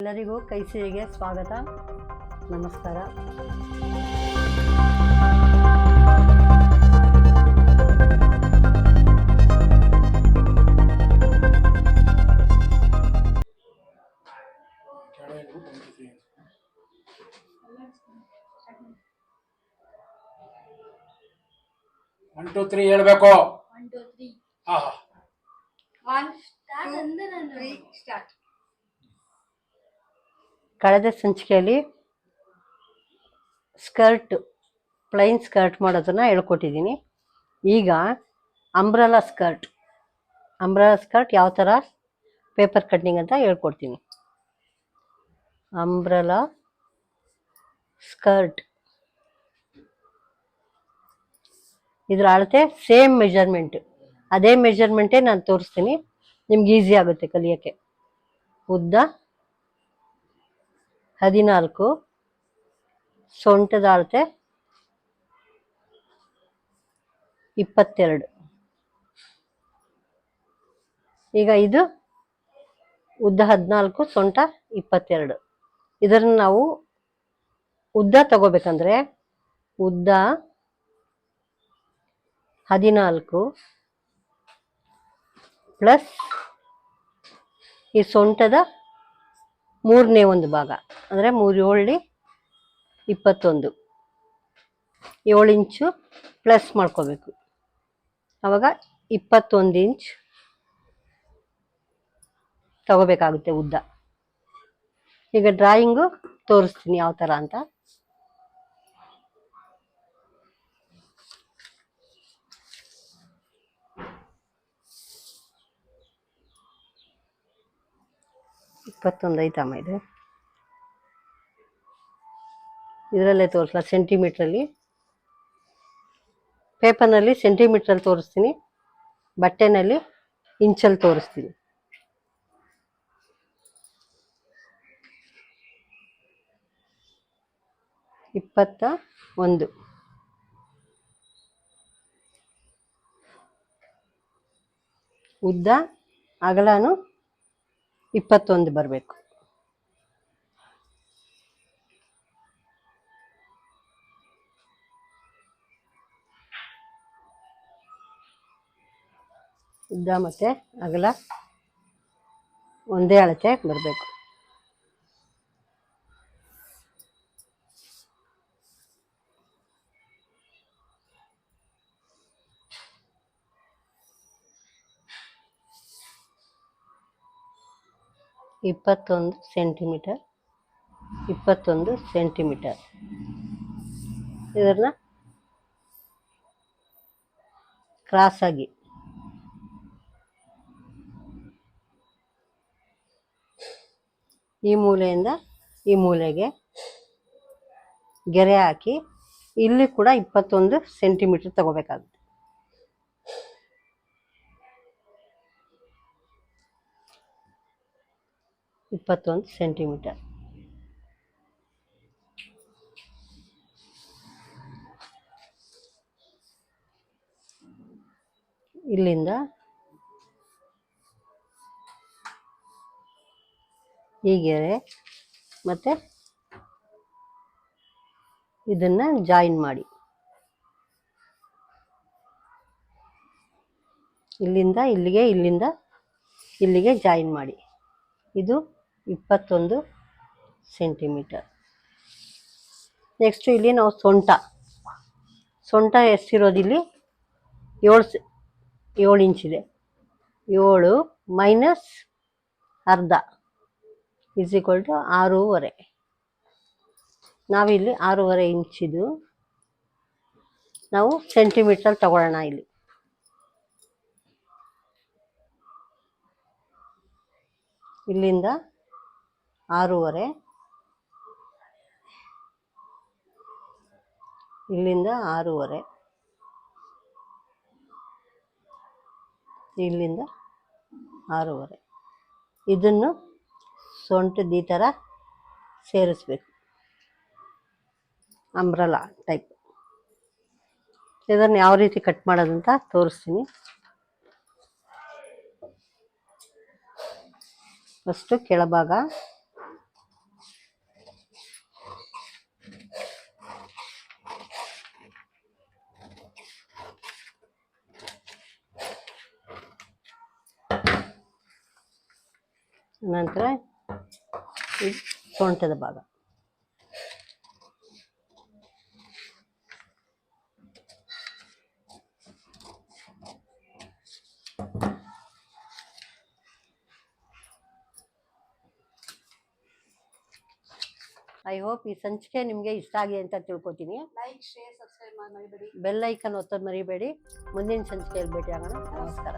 ಎಲ್ಲರಿಗೂ ಕೈಸಿರಿಗೆ ಸ್ವಾಗತ, ನಮಸ್ಕಾರ. ಒನ್ ಟೂ ತ್ರೀ ಹೇಳ್ಬೇಕು. ಕಳೆದ ಸಂಚಿಕೆಯಲ್ಲಿ ಪ್ಲೈನ್ ಸ್ಕರ್ಟ್ ಮಾಡೋದನ್ನ ಹೇಳ್ಕೊಟ್ಟಿದ್ದೀನಿ. ಈಗ ಅಂಬ್ರೆಲಾ ಸ್ಕರ್ಟ್ ಯಾವ ಥರ ಪೇಪರ್ ಕಟ್ಟಿಂಗ್ ಅಂತ ಹೇಳ್ಕೊಡ್ತೀನಿ. ಅಂಬ್ರೆಲಾ ಸ್ಕರ್ಟ್, ಇದ್ರ ಅಳತೆ ಸೇಮ್ ಮೆಜರ್ಮೆಂಟ್, ಅದೇ ಮೆಜರ್ಮೆಂಟೇ ನಾನು ತೋರಿಸ್ತೀನಿ, ನಿಮ್ಗೆ ಈಸಿ ಆಗುತ್ತೆ ಕಲಿಯೋಕ್ಕೆ. ಉದ್ದ 14, ಸೊಂಟದ ಅಳತೆ 22. ಈಗ ಇದು ಉದ್ದ 14, ಸೊಂಟ 22. ಇದನ್ನು ನಾವು ಉದ್ದ ತಗೋಬೇಕಂದ್ರೆ ಉದ್ದ 14 ಪ್ಲಸ್ ಈ ಸೊಂಟದ 3ನೇ ಒಂದು ಭಾಗ ಅಂದರೆ 3 7 21, 7 ಇಂಚು ಪ್ಲಸ್ ಮಾಡ್ಕೋಬೇಕು. ಆವಾಗ 21 ಇಂಚ್ ತಗೋಬೇಕಾಗುತ್ತೆ ಉದ್ದ. ಈಗ ಡ್ರಾಯಿಂಗು ತೋರಿಸ್ತೀನಿ ಯಾವ ಥರ ಅಂತ. ಐತಮ್ಮ ಇದು, ಇದರಲ್ಲೇ ತೋರಿಸಲ್ಲ, ಸೆಂಟಿಮೀಟ್ರಲ್ಲಿ. ಪೇಪರ್ನಲ್ಲಿ ಸೆಂಟಿಮೀಟ್ರಲ್ಲಿ ತೋರಿಸ್ತೀನಿ, ಬಟ್ಟೆನಲ್ಲಿ ಇಂಚಲ್ಲಿ ತೋರಿಸ್ತೀನಿ. ಇಪ್ಪತ್ತ 1 ಉದ್ದ, ಅಗಲನು 21 ಬರಬೇಕು. ಉದ್ದ ಮತ್ತು ಅಗಲ ಒಂದೇ ಅಳತೆ ಬರಬೇಕು. ಇಪ್ಪತ್ತೊಂದು ಸೆಂಟಿಮೀಟರ್. ಇದನ್ನ ಕ್ರಾಸ್ ಆಗಿ ಈ ಮೂಲೆಯಿಂದ ಈ ಮೂಲೆಗೆ ಗೆರೆ ಹಾಕಿ ಇಲ್ಲಿ ಕೂಡ 21 ಸೆಂಟಿಮೀಟರ್ ತಗೋಬೇಕಾಗುತ್ತೆ. ಸೆಂಟಿಮೀಟರ್. ಇಲ್ಲಿಂದ ಈ ಗೆರೆ ಮತ್ತೆ ಇದನ್ನ ಜಾಯಿನ್ ಮಾಡಿ, ಇಲ್ಲಿಂದ ಇಲ್ಲಿಗೆ, ಇಲ್ಲಿಂದ ಇಲ್ಲಿಗೆ ಜಾಯಿನ್ ಮಾಡಿ. ಇದು 21 ಸೆಂಟಿಮೀಟರ್. ನೆಕ್ಸ್ಟ್ ಇಲ್ಲಿ ನಾವು ಸೊಂಟ ಎಷ್ಟಿರೋದಿಲ್ಲಿ 7 ಇಂಚಿದೆ. 7 ಮೈನಸ್ ಅರ್ಧ ಇಸ್ ಈಕ್ವಲ್ ಟು 6.5. ನಾವಿಲ್ಲಿ 6.5 ಇಂಚಿದು ನಾವು ಸೆಂಟಿಮೀಟರ್ ತಗೊಳ್ಳೋಣ. ಇಲ್ಲಿ ಇಲ್ಲಿಂದ 6.5, ಇಲ್ಲಿಂದ 6.5, ಇಲ್ಲಿಂದ 6.5. ಇದನ್ನು ಸೊಂಟದ ಈ ಥರ ಸೇರಿಸ್ಬೇಕು, ಅಂಬ್ರೆಲಾ ಟೈಪ್. ಇದನ್ನು ಯಾವ ರೀತಿ ಕಟ್ ಮಾಡೋದಂತ ತೋರಿಸ್ತೀನಿ. ಫಸ್ಟು ಕೆಳಭಾಗ ನಂತರ ಈ ಸೊಂಟದ ಭಾಗ. ಐ ಹೋಪ್ ಈ ಸಂಚಿಕೆ ನಿಮಗೆ ಇಷ್ಟ ಆಗಿದೆ ಅಂತ ತಿಳ್ಕೊತೀನಿ. ಲೈಕ್, ಶೇರ್, ಸಬ್ಸ್ಕ್ರೈಬ್ ಮಾಡಿ ಮರಿಬೇಡಿ. ಬೆಲ್ ಐಕನ್ ಒತ್ತೋದು ಮರಿಬೇಡಿ. ಮುಂದಿನ ಸಂಚಿಕೆಯಲ್ಲಿ ಭೇಟಿ ಆಗೋಣ. ನಮಸ್ಕಾರ.